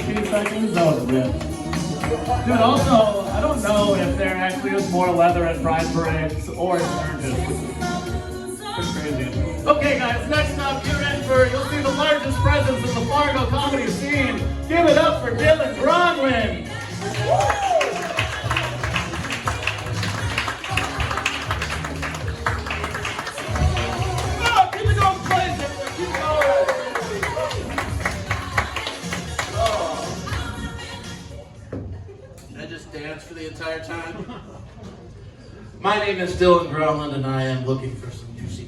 a few seconds, that was good. Dude, also, I don't know if there actually is more leather at Pride Parades or in Sturgis. It's crazy. Okay, guys, next up, you're in for, you'll see the largest presence in the Fargo comedy scene. Give it up for Dylan Gronlin. Dance for the entire time. My name is Dylan Gronlin, and I am looking for some juicy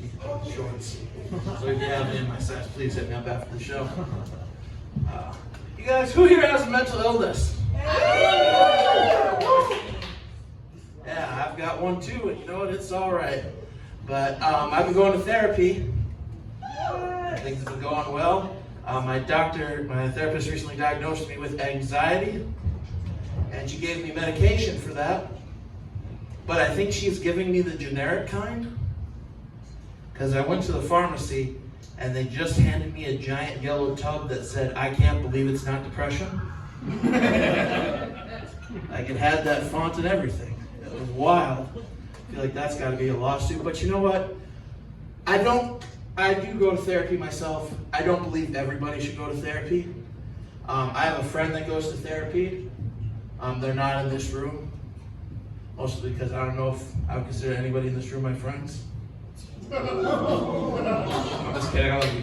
shorts. So if you have any in my size, please hit me up after the show. You guys, who here has a mental illness? Yeah, I've got one too, and you know what? It's all right. But I've been going to therapy. Things have been going well. My therapist recently diagnosed me with anxiety. And she gave me medication for that. But I think she's giving me the generic kind. Because I went to the pharmacy and they just handed me a giant yellow tub that said, "I can't believe it's not depression." Like it had that font and everything. It was wild. I feel like that's got to be a lawsuit. But you know what? I do go to therapy myself. I don't believe everybody should go to therapy. I have a friend that goes to therapy. They're not in this room, mostly because I don't know if I would consider anybody in this room my friends. I'm just kidding, I love you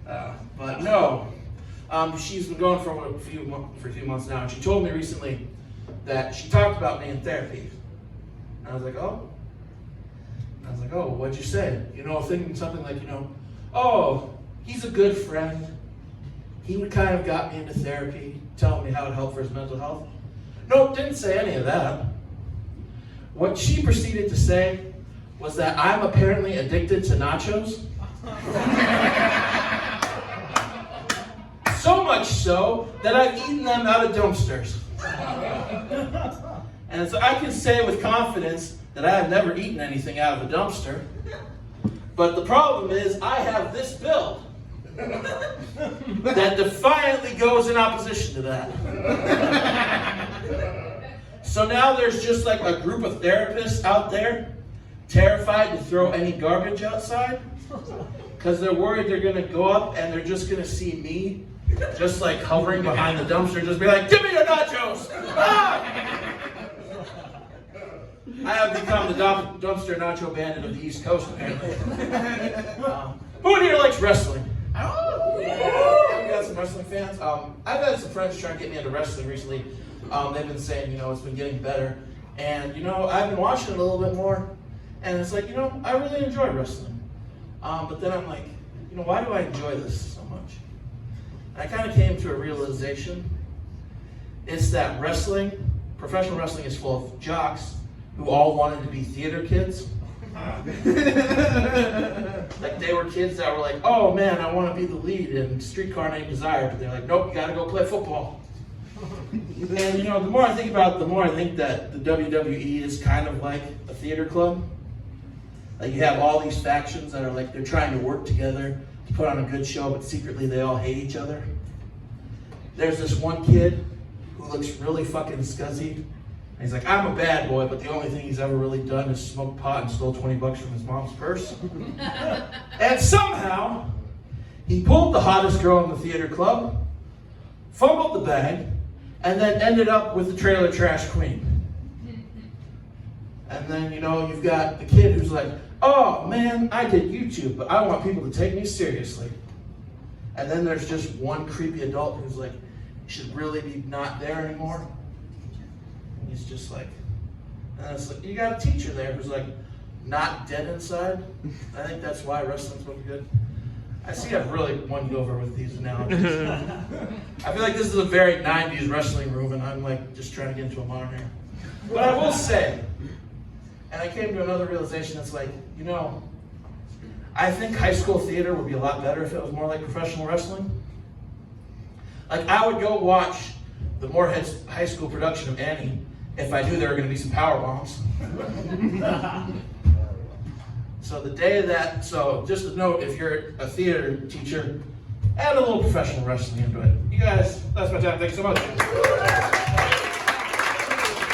guys. But no, she's been going for a few months now, and she told me recently that she talked about me in therapy. And I was like, oh, what'd you say? You know, thinking something like, oh, he's a good friend. He would kind of got me into therapy, telling me how it helped for his mental health. Nope, didn't say any of that. What she proceeded to say was that I'm apparently addicted to nachos. So much so that I've eaten them out of dumpsters. And so I can say with confidence that I have never eaten anything out of a dumpster. But the problem is I have this build that defiantly goes in opposition to that. So now there's just like a group of therapists out there terrified to throw any garbage outside because they're worried they're going to go up and they're just going to see me just like hovering behind the dumpster, just be like, "Give me your nachos!" Ah! I have become the dumpster nacho bandit of the East Coast, apparently. Who in here likes wrestling? We got some wrestling fans. I've had some friends trying to get me into wrestling recently. They've been saying, it's been getting better. And, I've been watching it a little bit more. And it's like, I really enjoy wrestling. But then I'm like, why do I enjoy this so much? And I kind of came to a realization. It's that professional wrestling is full of jocks who all wanted to be theater kids. Like they were kids that were like, "Oh man, I want to be the lead in Streetcar Named Desire," but they're like, "Nope, you got to go play football." And the more I think about it, the more I think that the WWE is kind of like a theater club. Like you have all these factions that are like they're trying to work together to put on a good show, but secretly they all hate each other. There's this one kid who looks really fucking scuzzy. And he's like, "I'm a bad boy, but the only thing he's ever really done is smoke pot and stole $20 from his mom's purse." And somehow, he pulled the hottest girl in the theater club, fumbled the bag, and then ended up with the trailer trash queen. And then, you've got the kid who's like, "Oh man, I did YouTube, but I want people to take me seriously." And then there's just one creepy adult who's like, "You should really be not there anymore." He's just like, and it's like, you got a teacher there who's like, not dead inside. I think that's why wrestling's so good. I see I've really won you over with these analogies. I feel like this is a very 90s wrestling room and I'm like just trying to get into a modern era. But I will say, and I came to another realization that's like, I think high school theater would be a lot better if it was more like professional wrestling. Like I would go watch the Moorhead High School production of Annie if I knew there were going to be some power bombs. So just a note, if you're a theater teacher add a little professional wrestling into it. You guys, that's my time. Thanks so much.